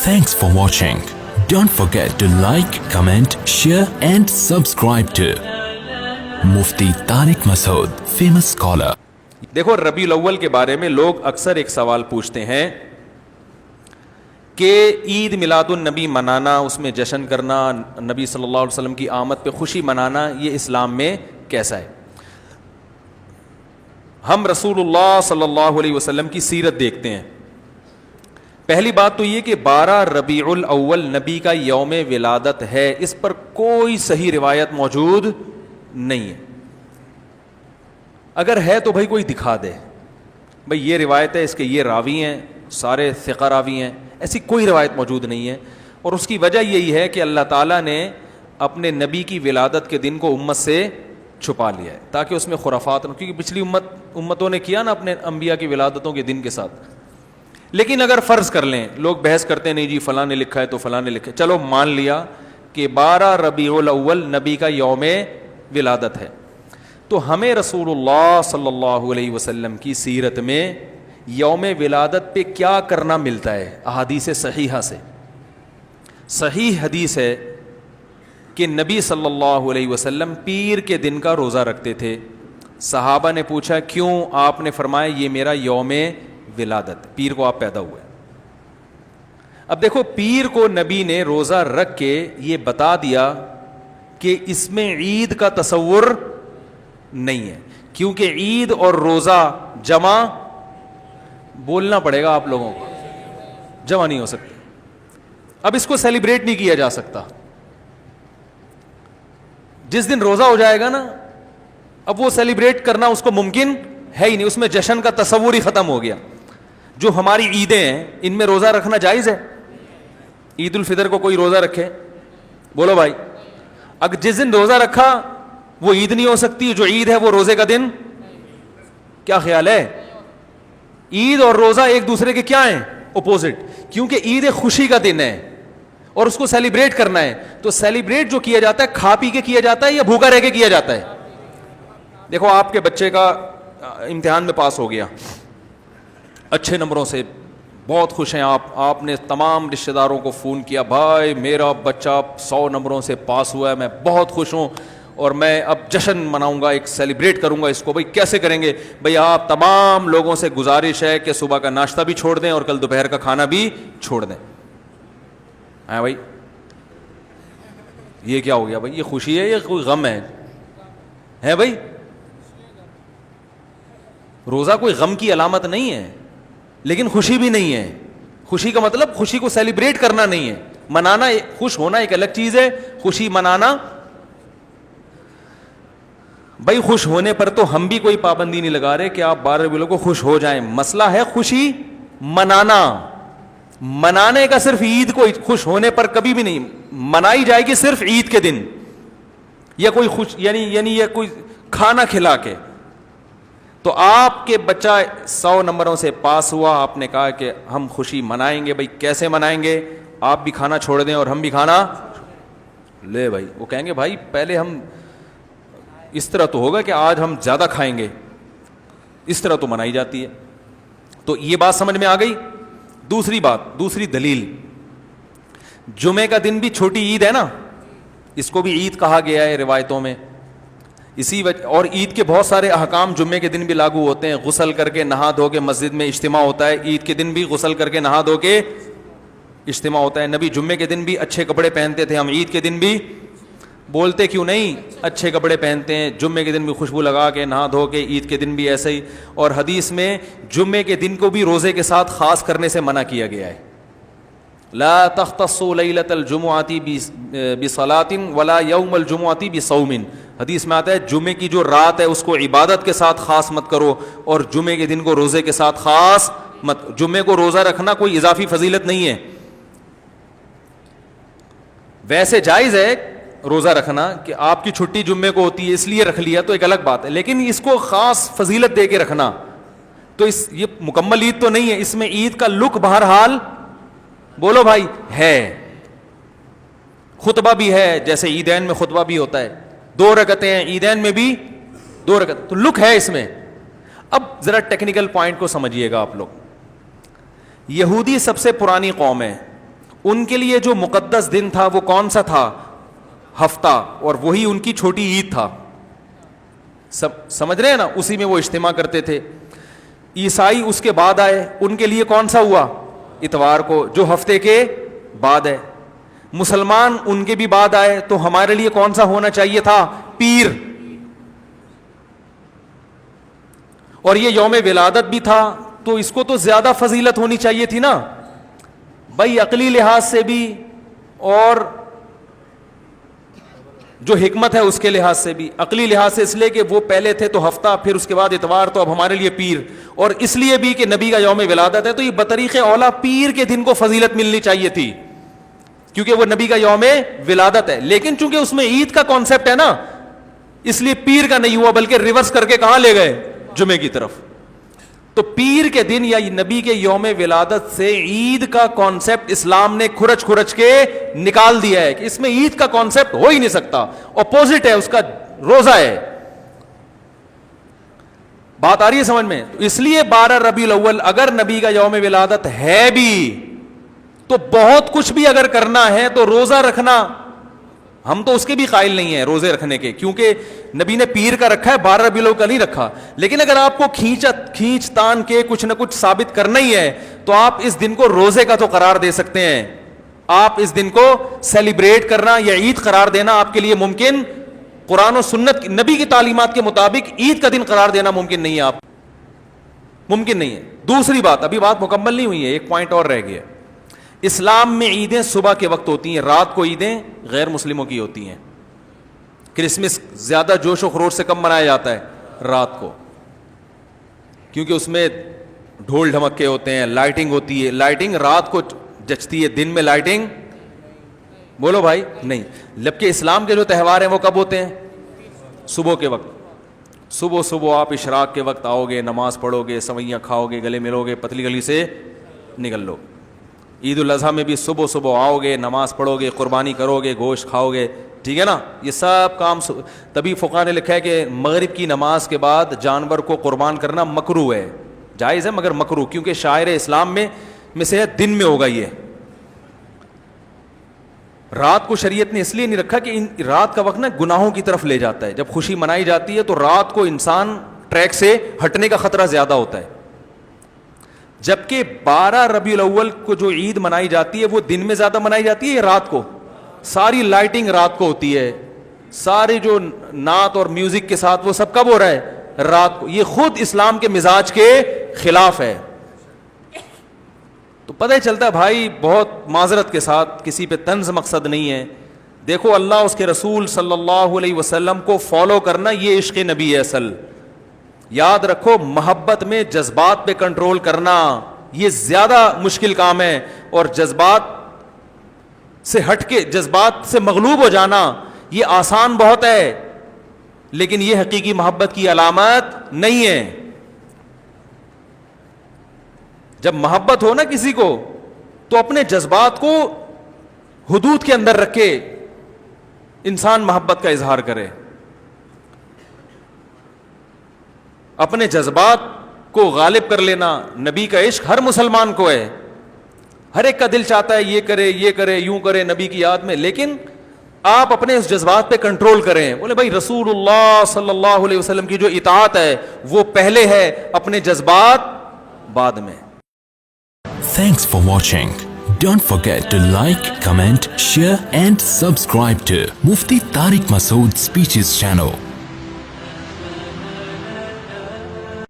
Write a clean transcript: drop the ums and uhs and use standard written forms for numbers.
Thanks for watching. Don't forget to like, comment, share and subscribe to Mufti Tariq Masood, famous scholar. دیکھو ربیع الاول کے بارے میں لوگ اکثر ایک سوال پوچھتے ہیں کہ عید میلاد النبی منانا، اس میں جشن کرنا، نبی صلی اللہ علیہ وسلم کی آمد پہ خوشی منانا، یہ اسلام میں کیسا ہے؟ ہم رسول اللہ صلی اللہ علیہ وسلم کی سیرت دیکھتے ہیں. پہلی بات تو یہ کہ 12 ربیع الاول نبی کا یوم ولادت ہے، اس پر کوئی صحیح روایت موجود نہیں ہے. اگر ہے تو بھائی کوئی دکھا دے، بھائی یہ روایت ہے، اس کے یہ راوی ہیں، سارے ثقہ راوی ہیں، ایسی کوئی روایت موجود نہیں ہے. اور اس کی وجہ یہی ہے کہ اللہ تعالیٰ نے اپنے نبی کی ولادت کے دن کو امت سے چھپا لیا ہے تاکہ اس میں خرافات نہ، کیونکہ پچھلی امتوں نے کیا نا اپنے انبیاء کی ولادتوں کے دن کے ساتھ. لیکن اگر فرض کر لیں، لوگ بحث کرتے ہیں نہیں جی فلاں نے لکھا ہے تو فلاں نے لکھا ہے، چلو مان لیا کہ 12 ربیع الاول نبی کا یوم ولادت ہے، تو ہمیں رسول اللہ صلی اللہ علیہ وسلم کی سیرت میں یوم ولادت پہ کیا کرنا ملتا ہے؟ احادیث صحیحہ سے صحیح حدیث ہے کہ نبی صلی اللہ علیہ وسلم پیر کے دن کا روزہ رکھتے تھے. صحابہ نے پوچھا کیوں؟ آپ نے فرمایا یہ میرا یوم ولادت، پیر کو آپ پیدا ہوئے. اب دیکھو پیر کو نبی نے روزہ رکھ کے یہ بتا دیا کہ اس میں عید کا تصور نہیں ہے، کیونکہ عید اور روزہ جمع بولنا پڑے گا آپ لوگوں کو، جمع نہیں ہو سکتے. اب اس کو سیلیبریٹ نہیں کیا جا سکتا. جس دن روزہ ہو جائے گا نا، اب وہ سیلیبریٹ کرنا اس کو ممکن ہے ہی نہیں، اس میں جشن کا تصور ہی ختم ہو گیا. جو ہماری عیدیں ہیں ان میں روزہ رکھنا جائز ہے؟ عید الفطر کو کوئی روزہ رکھے؟ بولو بھائی. اگر جس دن روزہ رکھا وہ عید نہیں ہو سکتی، جو عید ہے وہ روزے کا دن. کیا خیال ہے؟ عید اور روزہ ایک دوسرے کے کیا ہیں؟ اپوزٹ. کیونکہ عید ایک خوشی کا دن ہے اور اس کو سیلیبریٹ کرنا ہے. تو سیلیبریٹ جو کیا جاتا ہے کھا پی کے کیا جاتا ہے یا بھوکا رہ کے کیا جاتا ہے؟ دیکھو آپ کے بچے کا امتحان میں پاس ہو گیا اچھے نمبروں سے، بہت خوش ہیں آپ نے تمام رشتہ داروں کو فون کیا، بھائی میرا بچہ 100 نمبروں سے پاس ہوا ہے، میں بہت خوش ہوں اور میں اب جشن مناؤں گا، ایک سیلیبریٹ کروں گا اس کو. بھائی کیسے کریں گے؟ بھائی آپ تمام لوگوں سے گزارش ہے کہ صبح کا ناشتہ بھی چھوڑ دیں اور کل دوپہر کا کھانا بھی چھوڑ دیں. ہاں بھائی یہ کیا ہو گیا؟ بھائی یہ خوشی ہے یا کوئی غم ہے بھائی؟ روزہ کوئی غم کی علامت نہیں ہے لیکن خوشی بھی نہیں ہے. خوشی کا مطلب خوشی کو سیلیبریٹ کرنا نہیں ہے، منانا. خوش ہونا ایک الگ چیز ہے، خوشی منانا. بھائی خوش ہونے پر تو ہم بھی کوئی پابندی نہیں لگا رہے کہ آپ 12 ربیع الاول کو خوش ہو جائیں. مسئلہ ہے خوشی منانا. منانے کا صرف عید کو خوش ہونے پر کبھی بھی نہیں منائی جائے گی، صرف عید کے دن یا کوئی خوش یعنی یہ کوئی کھانا کھلا کے. تو آپ کے بچہ 100 نمبروں سے پاس ہوا، آپ نے کہا کہ ہم خوشی منائیں گے. بھائی کیسے منائیں گے؟ آپ بھی کھانا چھوڑ دیں اور ہم بھی کھانا لے. بھائی وہ کہیں گے بھائی پہلے ہم اس طرح تو ہوگا کہ آج ہم زیادہ کھائیں گے، اس طرح تو منائی جاتی ہے. تو یہ بات سمجھ میں آ گئی. دوسری بات، دوسری دلیل، جمعے کا دن بھی چھوٹی عید ہے نا، اس کو بھی عید کہا گیا ہے روایتوں میں. اسی وجہ اور عید کے بہت سارے احکام جمعے کے دن بھی لاگو ہوتے ہیں. غسل کر کے نہا دھو کے مسجد میں اجتماع ہوتا ہے، عید کے دن بھی غسل کر کے نہا دھو کے اجتماع ہوتا ہے. نبی جمعے کے دن بھی اچھے کپڑے پہنتے تھے، ہم عید کے دن بھی بولتے کیوں نہیں اچھے کپڑے پہنتے ہیں؟ جمعے کے دن بھی خوشبو لگا کے نہا دھو کے، عید کے دن بھی ایسے ہی. اور حدیث میں جمعے کے دن کو بھی روزے کے ساتھ خاص کرنے سے منع کیا گیا ہے. لا تختصوا لیلۃ الجمعۃ بصلاۃ ولا یوم الجمعۃ بصوم. حدیث میں آتا ہے جمعے کی جو رات ہے اس کو عبادت کے ساتھ خاص مت کرو اور جمعے کے دن کو روزے کے ساتھ خاص مت. جمعے کو روزہ رکھنا کوئی اضافی فضیلت نہیں ہے. ویسے جائز ہے روزہ رکھنا کہ آپ کی چھٹی جمعے کو ہوتی ہے اس لیے رکھ لیا تو ایک الگ بات ہے، لیکن اس کو خاص فضیلت دے کے رکھنا تو یہ مکمل عید تو نہیں ہے. اس میں عید کا لک بہرحال بولو بھائی ہے. خطبہ بھی ہے، جیسے عیدین میں خطبہ بھی ہوتا ہے، 2 رکعتیں ہیں عیدین میں بھی 2 رکعت، تو لک ہے اس میں. اب ذرا ٹیکنیکل پوائنٹ کو سمجھیے گا آپ لوگ. یہودی سب سے پرانی قوم ہے، ان کے لیے جو مقدس دن تھا وہ کون سا تھا؟ ہفتہ، اور وہی ان کی چھوٹی عید تھا. سمجھ رہے ہیں نا؟ اسی میں وہ اجتماع کرتے تھے. عیسائی اس کے بعد آئے، ان کے لیے کون سا ہوا؟ اتوار کو، جو ہفتے کے بعد ہے. مسلمان ان کے بھی بعد آئے، تو ہمارے لیے کون سا ہونا چاہیے تھا؟ پیر. اور یہ یوم ولادت بھی تھا، تو اس کو تو زیادہ فضیلت ہونی چاہیے تھی نا بھائی، عقلی لحاظ سے بھی اور جو حکمت ہے اس کے لحاظ سے بھی. عقلی لحاظ سے اس لیے کہ وہ پہلے تھے تو ہفتہ، پھر اس کے بعد اتوار، تو اب ہمارے لیے پیر. اور اس لیے بھی کہ نبی کا یوم ولادت ہے، تو یہ بطریق اولا پیر کے دن کو فضیلت ملنی چاہیے تھی، کیونکہ وہ نبی کا یوم ولادت ہے. لیکن چونکہ اس میں عید کا کانسیپٹ ہے نا، اس لیے پیر کا نہیں ہوا، بلکہ ریورس کر کے کہاں لے گئے؟ جمعے کی طرف. تو پیر کے دن یا نبی کے یوم ولادت سے عید کا کانسیپٹ اسلام نے کھرچ کھرچ کے نکال دیا ہے کہ اس میں عید کا کانسیپٹ ہو ہی نہیں سکتا، اپوزٹ ہے اس کا، روزہ ہے. بات آ رہی ہے سمجھ میں؟ اس لیے 12 ربیع الاول اگر نبی کا یوم ولادت ہے بھی تو بہت کچھ بھی اگر کرنا ہے تو روزہ رکھنا، ہم تو اس کے بھی قائل نہیں ہیں روزے رکھنے کے، کیونکہ نبی نے پیر کا رکھا ہے، 12 ربیع الاول کا نہیں رکھا. لیکن اگر آپ کو کھینچ تان کے کچھ نہ کچھ ثابت کرنا ہی ہے تو آپ اس دن کو روزے کا تو قرار دے سکتے ہیں. آپ اس دن کو سیلیبریٹ کرنا یا عید قرار دینا آپ کے لیے ممکن، قرآن و سنت نبی کی تعلیمات کے مطابق عید کا دن قرار دینا ممکن نہیں ہے، آپ ممکن نہیں ہے. دوسری بات، ابھی بات مکمل نہیں ہوئی ہے، ایک پوائنٹ اور رہ گیا. اسلام میں عیدیں صبح کے وقت ہوتی ہیں، رات کو عیدیں غیر مسلموں کی ہوتی ہیں. کرسمس زیادہ جوش و خروش سے کم منایا جاتا ہے رات کو، کیونکہ اس میں ڈھول ڈھمکے ہوتے ہیں، لائٹنگ ہوتی ہے. لائٹنگ رات کو جچتی ہے، دن میں لائٹنگ بولو بھائی نہیں. جبکہ اسلام کے جو تہوار ہیں وہ کب ہوتے ہیں؟ صبح کے وقت. صبح آپ اشراق کے وقت آؤ گے، نماز پڑھو گے، سوئیاں کھاؤ گے، گلے ملو گے، پتلی گلی سے نکل لو. عید الاضحیٰ میں بھی صبح آؤ گے، نماز پڑھو گے، قربانی کرو گے، گوشت کھاؤ گے، ٹھیک ہے نا. یہ سب کام تبھی فقہاء نے لکھا ہے کہ مغرب کی نماز کے بعد جانور کو قربان کرنا مکروہ ہے، جائز ہے مگر مکروہ، کیونکہ شاعر اسلام میں سے ہے دن میں ہوگا. یہ رات کو شریعت نے اس لیے نہیں رکھا کہ رات کا وقت نا گناہوں کی طرف لے جاتا ہے. جب خوشی منائی جاتی ہے تو رات کو انسان ٹریک سے ہٹنے کا خطرہ زیادہ ہوتا ہے. جبکہ 12 ربیع الاول کو جو عید منائی جاتی ہے وہ دن میں زیادہ منائی جاتی ہے یا رات کو؟ ساری لائٹنگ رات کو ہوتی ہے، سارے جو نعت اور میوزک کے ساتھ وہ سب کب ہو رہا ہے؟ رات کو. یہ خود اسلام کے مزاج کے خلاف ہے. تو پتہ ہی چلتا ہے بھائی، بہت معذرت کے ساتھ، کسی پہ طنز مقصد نہیں ہے. دیکھو اللہ اس کے رسول صلی اللہ علیہ وسلم کو فالو کرنا یہ عشق نبی ہے اصل. یاد رکھو، محبت میں جذبات پہ کنٹرول کرنا یہ زیادہ مشکل کام ہے، اور جذبات سے ہٹ کے، جذبات سے مغلوب ہو جانا یہ آسان بہت ہے، لیکن یہ حقیقی محبت کی علامت نہیں ہے. جب محبت ہو نا کسی کو تو اپنے جذبات کو حدود کے اندر رکھ کے انسان محبت کا اظہار کرے. اپنے جذبات کو غالب کر لینا نبی کا عشق ہر مسلمان کو ہے. ہر ایک کا دل چاہتا ہے یہ کرے یوں کرے نبی کی یاد میں، لیکن آپ اپنے اس جذبات پہ کنٹرول کریں. بولے بھائی رسول اللہ صلی اللہ علیہ وسلم کی جو اطاعت ہے وہ پہلے ہے، اپنے جذبات بعد میں. Thanks for watching. Don't forget to like, comment, share and subscribe to Mufti Tariq Masood Speeches channel.